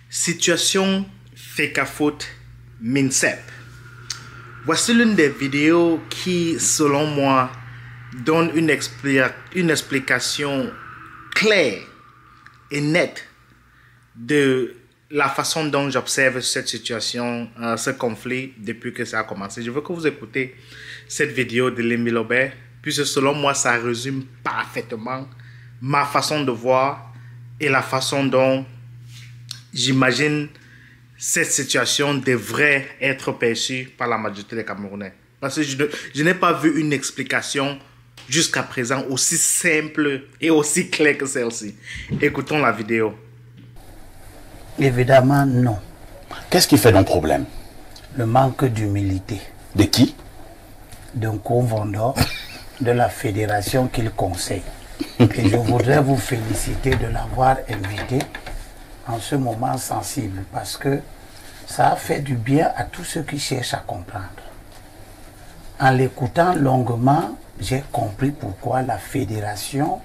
Situation Fecafoot Mincep. Voici l'une des vidéos qui, selon moi, donne une explication claire et nette de la façon dont j'observe cette situation, ce conflit depuis que ça a commencé. Je veux que vous écoutez cette vidéo de Lemmy Lobert, puisque selon moi, ça résume parfaitement ma façon de voir et la façon dont j'imagine cette situation devrait être perçue par la majorité des Camerounais. Parce que je n'ai pas vu une explication jusqu'à présent aussi simple et aussi claire que celle-ci. Écoutons la vidéo. Évidemment, non. Qu'est-ce qui fait donc problème? Le manque d'humilité. De qui? D'un co-vendeur de la fédération qu'il conseille. Et je voudrais vous féliciter de l'avoir invité en ce moment sensible, parce que ça a fait du bien à tous ceux qui cherchent à comprendre. En l'écoutant longuement, j'ai compris pourquoi la fédération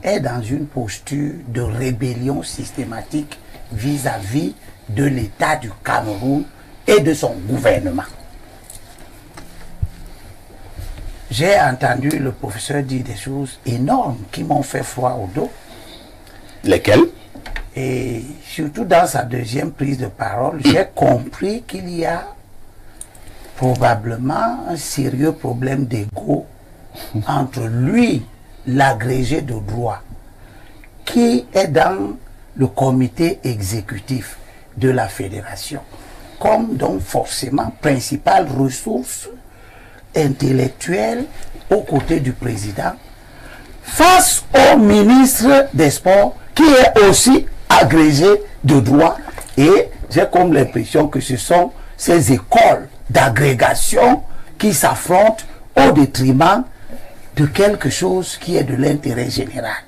est dans une posture de rébellion systématique vis-à-vis de l'État du Cameroun et de son gouvernement. J'ai entendu le professeur dire des choses énormes qui m'ont fait froid au dos. Lesquelles? Et surtout dans sa deuxième prise de parole, j'ai compris qu'il y a probablement un sérieux problème d'ego entre lui, l'agrégé de droit, qui est dans le comité exécutif de la fédération, comme donc forcément principale ressource intellectuelle aux côtés du président, face au ministre des Sports, qui est aussi agrégé de droit. Et j'ai comme l'impression que ce sont ces écoles d'agrégation qui s'affrontent au détriment de quelque chose qui est de l'intérêt général.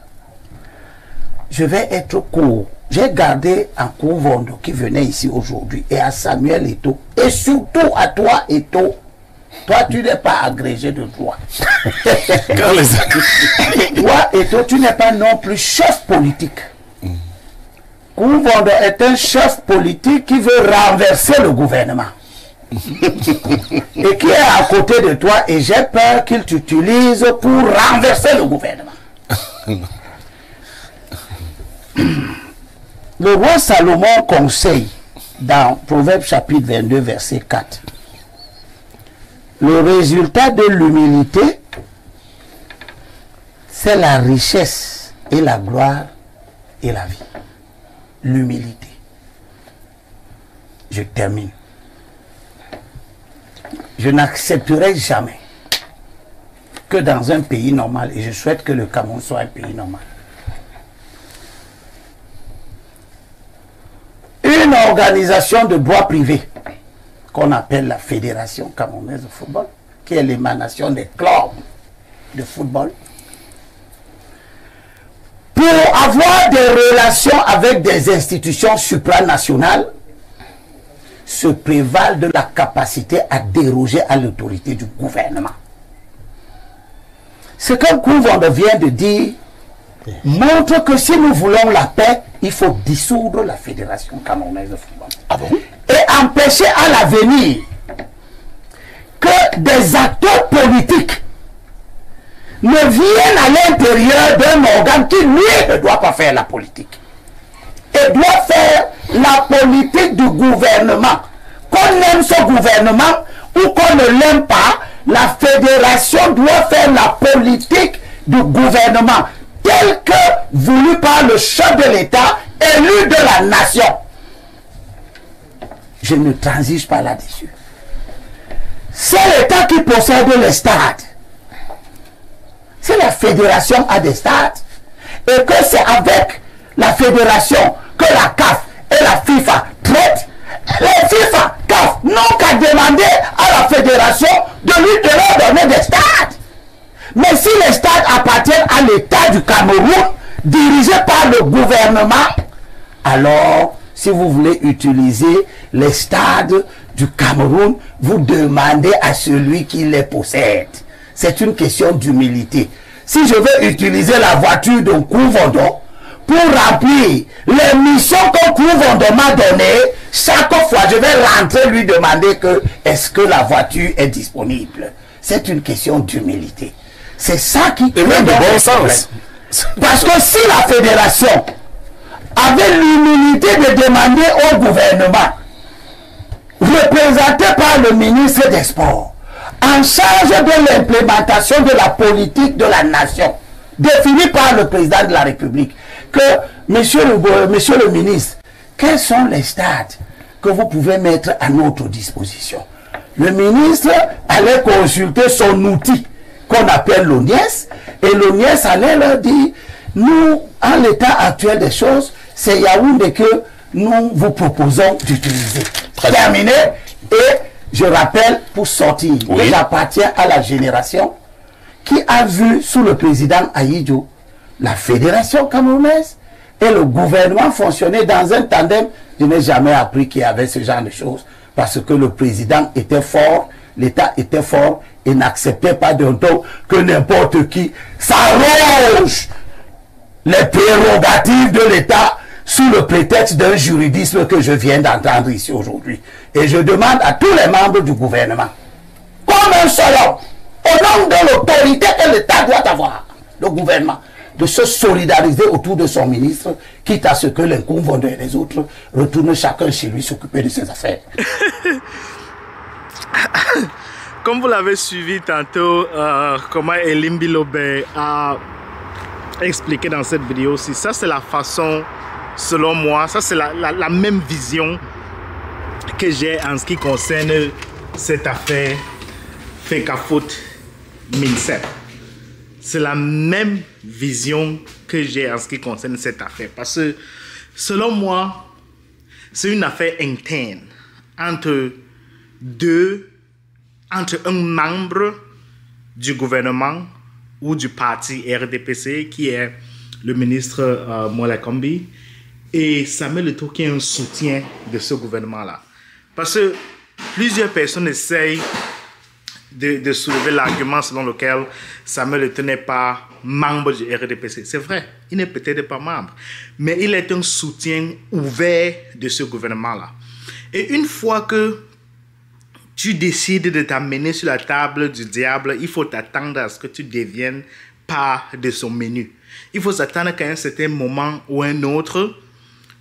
Je vais être court. J'ai gardé un Kouvondo qui venait ici aujourd'hui, et à Samuel Eto'o, et surtout à toi Eto'o. Toi, tu n'es pas agrégé de droit. Toi Eto'o, tu n'es pas non plus chef politique. Kouvondo est un chef politique qui veut renverser le gouvernement. Et qui est à côté de toi, et j'ai peur qu'il t'utilise pour renverser le gouvernement. Le roi Salomon conseille dans Proverbe chapitre 22 verset 4. Le résultat de l'humilité, c'est la richesse et la gloire et la vie. L'humilité. Je termine. Je n'accepterai jamais que dans un pays normal, et je souhaite que le Cameroun soit un pays normal, une organisation de droit privé qu'on appelle la Fédération camerounaise de football, qui est l'émanation des clubs de football, pour avoir des relations avec des institutions supranationales, se prévalent de la capacité à déroger à l'autorité du gouvernement. Ce que Kouvondo vient de dire montre que si nous voulons la paix, il faut dissoudre la Fédération camerounaise de football. Ah bon? Et empêcher à l'avenir que des acteurs politiques ne viennent à l'intérieur d'un organe qui, lui, ne doit pas faire la politique. Et doit faire la politique du gouvernement. Qu'on aime ce gouvernement ou qu'on ne l'aime pas, la fédération doit faire la politique du gouvernement telle que voulue par le chef de l'État, élu de la nation. Je ne transige pas là-dessus. C'est l'État qui possède les stades. C'est la fédération à des stades. Et que c'est avec la fédération que la CAF et la FIFA traitent. Les FIFA, CAF n'ont qu'à demander à la fédération de leur donner des stades. Mais si les stades appartiennent à l'État du Cameroun, dirigé par le gouvernement, alors, si vous voulez utiliser les stades du Cameroun, vous demandez à celui qui les possède. C'est une question d'humilité. Si je veux utiliser la voiture d'un Kouvondo pour remplir les missions que gouvernement m'a données, chaque fois je vais rentrer lui demander que est-ce que la voiture est disponible. C'est une question d'humilité. C'est ça qui et même de bon sens. Parce que si la fédération avait l'humilité de demander au gouvernement, représenté par le ministre des Sports, en charge de l'implémentation de la politique de la nation, définie par le président de la République, que, monsieur le ministre, quels sont les stades que vous pouvez mettre à notre disposition? Le ministre allait consulter son outil qu'on appelle l'ONIES, et l'ONIES allait leur dire, nous, en l'état actuel des choses, c'est Yaoundé que nous vous proposons d'utiliser. Terminé. Et je rappelle, pour sortir, que j'appartiens à la génération qui a vu sous le président Ahidjo la fédération camerounaise et le gouvernement fonctionner dans un tandem. Je n'ai jamais appris qu'il y avait ce genre de choses parce que le président était fort, l'État était fort et n'acceptait pas d'un ton que n'importe qui s'arroge les prérogatives de l'État sous le prétexte d'un juridisme que je viens d'entendre ici aujourd'hui. Et je demande à tous les membres du gouvernement, comme un seul homme, au nom de l'autorité que l'État doit avoir, le gouvernement, de se solidariser autour de son ministre, quitte à ce que les convents et les autres retournent chacun chez lui s'occuper de ses affaires. Comme vous l'avez suivi tantôt, comment Elim Bilobé a expliqué dans cette vidéo aussi, ça c'est la façon, selon moi, ça c'est la même vision que j'ai en ce qui concerne cette affaire Fecafoot Mincep. C'est la même vision que j'ai en ce qui concerne cette affaire. Parce que, selon moi, c'est une affaire interne entre un membre du gouvernement ou du parti RDPC, qui est le ministre Mola Kombi, et Samuel Eto'o, qui est un soutien de ce gouvernement-là. Parce que plusieurs personnes essayent de soulever l'argument selon lequel Samuel Eto'o n'est pas membre du RDPC. C'est vrai, il n'est peut-être pas membre, mais il est un soutien ouvert de ce gouvernement-là. Et une fois que tu décides de t'amener sur la table du diable, il faut t'attendre à ce que tu deviennes part de son menu. Il faut s'attendre qu'à un certain moment ou un autre,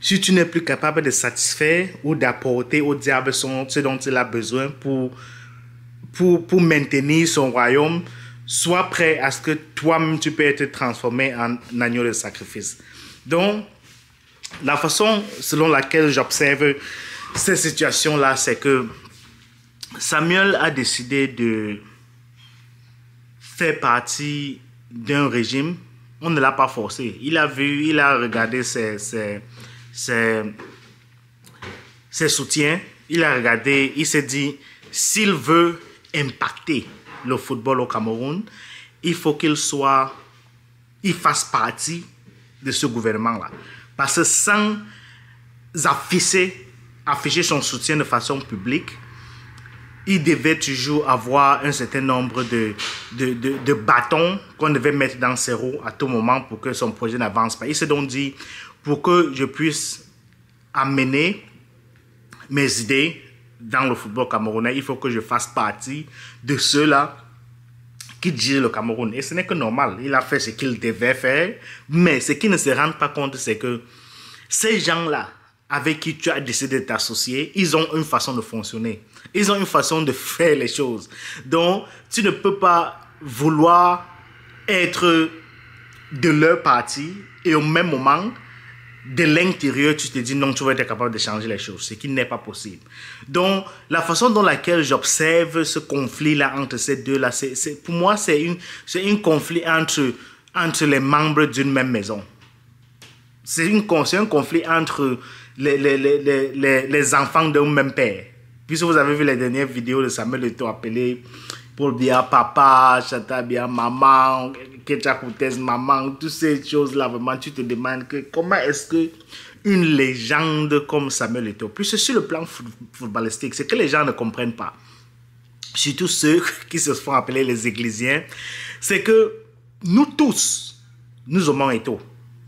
si tu n'es plus capable de satisfaire ou d'apporter au diable ce dont il a besoin pour maintenir son royaume, sois prêt à ce que toi-même tu peux être transformé en agneau de sacrifice. Donc, la façon selon laquelle j'observe cette situation-là, c'est que Samuel a décidé de faire partie d'un régime. On ne l'a pas forcé. Il a vu, il a regardé ses soutiens. Il a regardé, il s'est dit, s'il veut impacter le football au Cameroun, il faut qu'il fasse partie de ce gouvernement-là. Parce que sans afficher son soutien de façon publique, il devait toujours avoir un certain nombre de bâtons qu'on devait mettre dans ses roues à tout moment pour que son projet n'avance pas. Il s'est donc dit, pour que je puisse amener mes idées dans le football camerounais, il faut que je fasse partie de ceux-là qui dirigent le Cameroun. Et ce n'est que normal. Il a fait ce qu'il devait faire. Mais ce qu'ils ne se rendent pas compte, c'est que ces gens-là, avec qui tu as décidé de t'associer, ils ont une façon de fonctionner. Ils ont une façon de faire les choses. Donc, tu ne peux pas vouloir être de leur parti et au même moment, de l'intérieur, tu te dis non, tu vas être capable de changer les choses, ce qui n'est pas possible. Donc, la façon dans laquelle j'observe ce conflit-là entre ces deux-là, pour moi, c'est un conflit entre les membres d'une même maison. C'est un conflit entre les enfants d'un même père. Puisque vous avez vu les dernières vidéos de Samuel Eto'o appelé pour dire papa, chata bien maman, ketchakoutez maman, toutes ces choses-là, vraiment, tu te demandes comment est-ce que une légende comme Samuel Eto'o, plus sur le plan footballistique, c'est que les gens ne comprennent pas, surtout ceux qui se font appeler les Églisiens, c'est que nous tous, nous aimons Eto'o.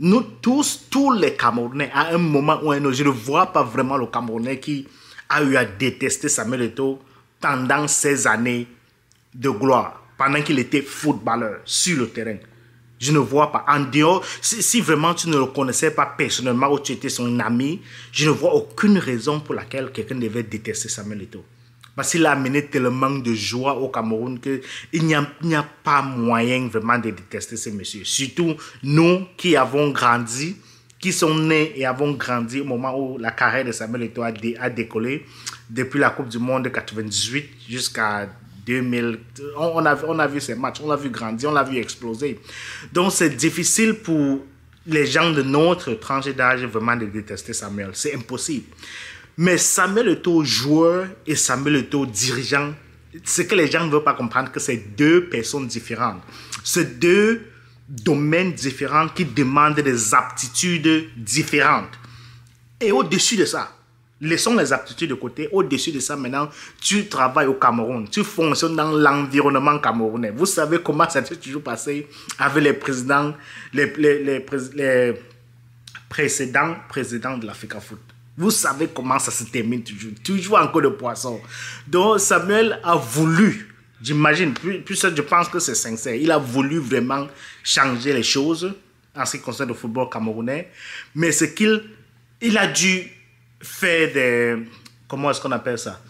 Nous tous les Camerounais, à un moment ou à un autre, je ne vois pas vraiment le Camerounais qui a eu à détester Samuel Eto'o pendant ces années de gloire, pendant qu'il était footballeur sur le terrain. Je ne vois pas. En dehors, si vraiment tu ne le connaissais pas personnellement ou tu étais son ami, je ne vois aucune raison pour laquelle quelqu'un devait détester Samuel Eto'o. Parce qu'il a amené tellement de joie au Cameroun qu'il n'y a pas moyen vraiment de détester ce monsieur. Surtout nous qui avons grandi, qui sont nés et avons grandi au moment où la carrière de Samuel Eto'o a décollé, depuis la Coupe du Monde de 98 jusqu'à 2000. On a vu ces matchs, on l'a vu grandir, on l'a vu exploser. Donc c'est difficile pour les gens de notre tranche d'âge vraiment de détester Samuel. C'est impossible. Mais Samuel Eto'o joueur et Samuel Eto'o dirigeant, ce que les gens ne veulent pas comprendre, que c'est deux personnes différentes. C'est deux domaines différents qui demandent des aptitudes différentes. Et au-dessus de ça, laissons les aptitudes de côté. Au-dessus de ça, maintenant, tu travailles au Cameroun. Tu fonctionnes dans l'environnement camerounais. Vous savez comment ça s'est toujours passé avec les présidents, les précédents présidents de l'Africafoot. Vous savez comment ça se termine toujours. Toujours encore de poisson. Donc, Samuel a voulu, j'imagine, puis je pense que c'est sincère, il a voulu vraiment changer les choses en ce qui concerne le football camerounais. Mais c'est qu'il a dû faire des... Comment est-ce qu'on appelle ça?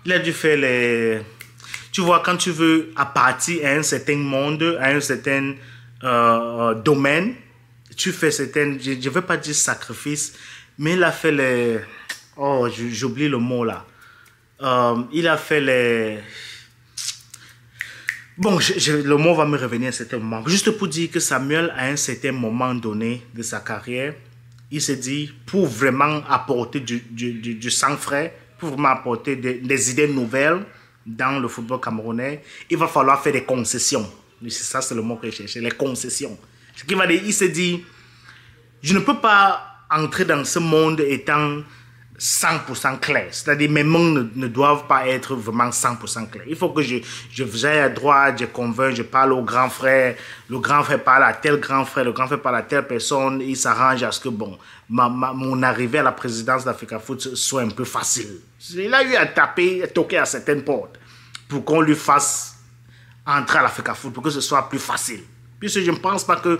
Il a dû faire les... Tu vois, quand tu veux appartenir à un certain monde, à un certain domaine, tu fais certaines... Je ne veux pas dire sacrifice, mais il a fait les... Oh, j'oublie le mot là. Il a fait les... Bon, le mot va me revenir à un certain moment. Juste pour dire que Samuel, à un certain moment donné de sa carrière, il s'est dit, pour vraiment apporter du sang frais, pour vraiment apporter des idées nouvelles dans le football camerounais, il va falloir faire des concessions. Ça, c'est le mot que je cherchais, les concessions. Ce qui va dire, il s'est dit, je ne peux pas entrer dans ce monde étant 100% clair. C'est-à-dire, mes mots ne doivent pas être vraiment 100% clairs. Il faut que je aille à droite, je convainc, je parle au grand frère, le grand frère parle à tel grand frère, le grand frère parle à telle personne, il s'arrange à ce que, bon, mon arrivée à la présidence d'Africafoot soit un peu facile. Il a eu à toquer à certaines portes pour qu'on lui fasse entrer à l'Africafoot, pour que ce soit plus facile. Puisque je ne pense pas que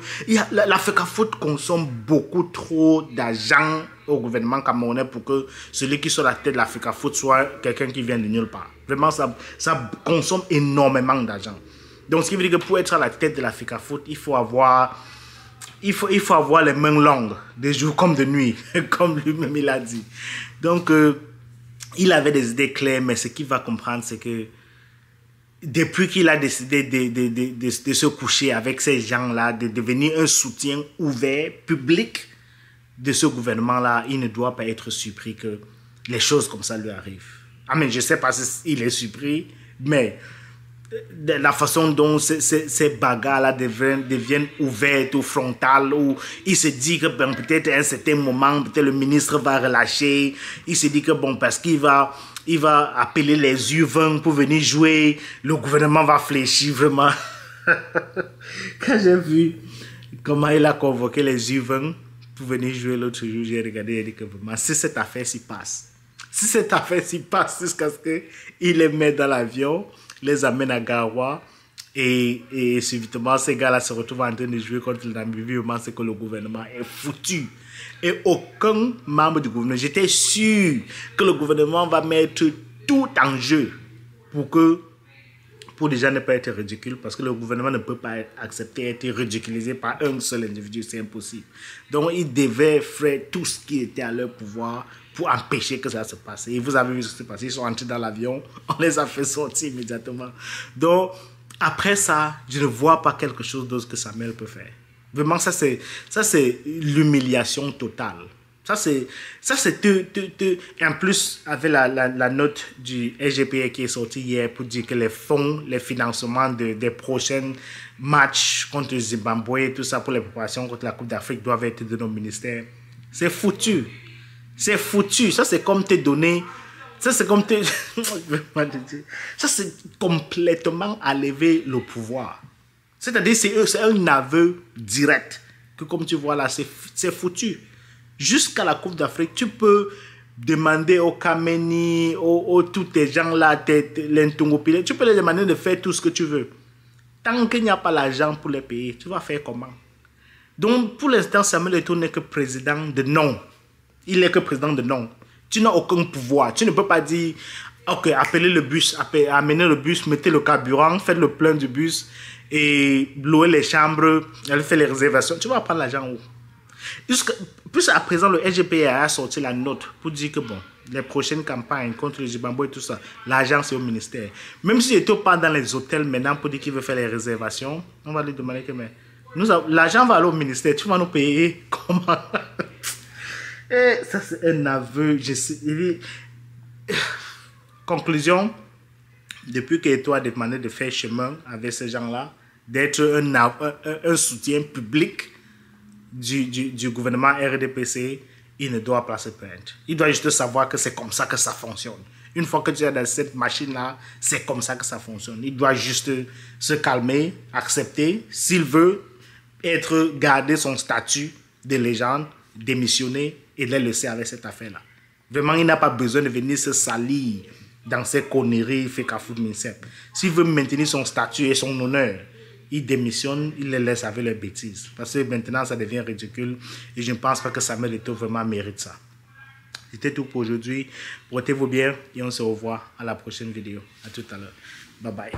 l'Africafoot consomme beaucoup trop d'argent au gouvernement camerounais pour que celui qui soit à la tête de l'Africafoot soit quelqu'un qui vient de nulle part. Vraiment, ça consomme énormément d'argent. Donc, ce qui veut dire que pour être à la tête de l'Africafoot, il faut avoir les mains longues, de jour comme de nuit, comme lui-même il a dit. Donc, il avait des idées claires, mais ce qu'il va comprendre, c'est que depuis qu'il a décidé de se coucher avec ces gens-là, de devenir un soutien ouvert, public de ce gouvernement-là, il ne doit pas être surpris que les choses comme ça lui arrivent. Ah, mais je ne sais pas s'il est surpris, mais de la façon dont ces bagarres-là deviennent ouvertes ou frontales, où il se dit que ben, peut-être à un certain moment, peut-être le ministre va relâcher, il se dit que bon, parce qu'il va appeler les U20 pour venir jouer, le gouvernement va fléchir vraiment. Quand j'ai vu comment il a convoqué les U20 pour venir jouer l'autre jour, j'ai regardé et dit que vraiment, si cette affaire s'y passe, jusqu'à ce qu'il les met dans l'avion, les amène à Garoua, et subitement ces gars-là se retrouvent en train de jouer contre le Namibie, c'est que le gouvernement est foutu. Et aucun membre du gouvernement, j'étais sûr que le gouvernement va mettre tout en jeu pour déjà ne pas être ridicule, parce que le gouvernement ne peut pas accepter d'être ridiculisé par un seul individu, c'est impossible. Donc ils devaient faire tout ce qui était à leur pouvoir pour empêcher que ça se passe. Et vous avez vu ce qui s'est passé, ils sont entrés dans l'avion, on les a fait sortir immédiatement. Donc après ça, je ne vois pas quelque chose d'autre que Samuel peut faire. Vraiment, ça c'est l'humiliation totale. Ça c'est en plus, avec la note du SGPA qui est sortie hier pour dire que les fonds, les financements des prochains matchs contre le Zimbabwe et tout ça pour les préparations contre la Coupe d'Afrique doivent être de nos ministères. C'est foutu. C'est foutu. Ça c'est comme te donner... Ça c'est comme te... Ça c'est complètement enlever le pouvoir. C'est-à-dire c'est un aveu direct que comme tu vois là, c'est foutu. Jusqu'à la Coupe d'Afrique, tu peux demander aux Kameni, tous tes gens là, l'Ntungopile, tu peux les demander de faire tout ce que tu veux. Tant qu'il n'y a pas l'argent pour les payer, tu vas faire comment? Donc, pour l'instant, Samuel Eto'o n'est que président de non. Il n'est que président de non. Tu n'as aucun pouvoir. Tu ne peux pas dire, ok, appelez le bus, amenez le bus, mettez le carburant, faites le plein du bus et louer les chambres, elle fait les réservations. Tu vas prendre l'argent où? Plus à présent, le SGPA a sorti la note pour dire que bon, les prochaines campagnes contre le Zimbabwe et tout ça, l'argent c'est au ministère. Même si Eto'o part dans les hôtels maintenant pour dire qu'il veut faire les réservations, on va lui demander que mais l'argent va aller au ministère, tu vas nous payer comment? Et ça c'est un aveu. Conclusion, depuis que Eto'o a demandé de faire chemin avec ces gens-là, d'être un soutien public du gouvernement RDPC, il ne doit pas se plaindre. Il doit juste savoir que c'est comme ça que ça fonctionne. Une fois que tu es dans cette machine-là, c'est comme ça que ça fonctionne. Il doit juste se calmer, accepter. S'il veut garder son statut de légende, démissionner et les laisser avec cette affaire-là. Vraiment, il n'a pas besoin de venir se salir dans ces conneries Fecafoot Minsep. S'il veut maintenir son statut et son honneur, il démissionne, il les laisse avec leurs bêtises. Parce que maintenant, ça devient ridicule. Et je ne pense pas que Samuel Eto'o vraiment mérite ça. C'était tout pour aujourd'hui. Portez-vous bien et on se revoit à la prochaine vidéo. À tout à l'heure. Bye bye.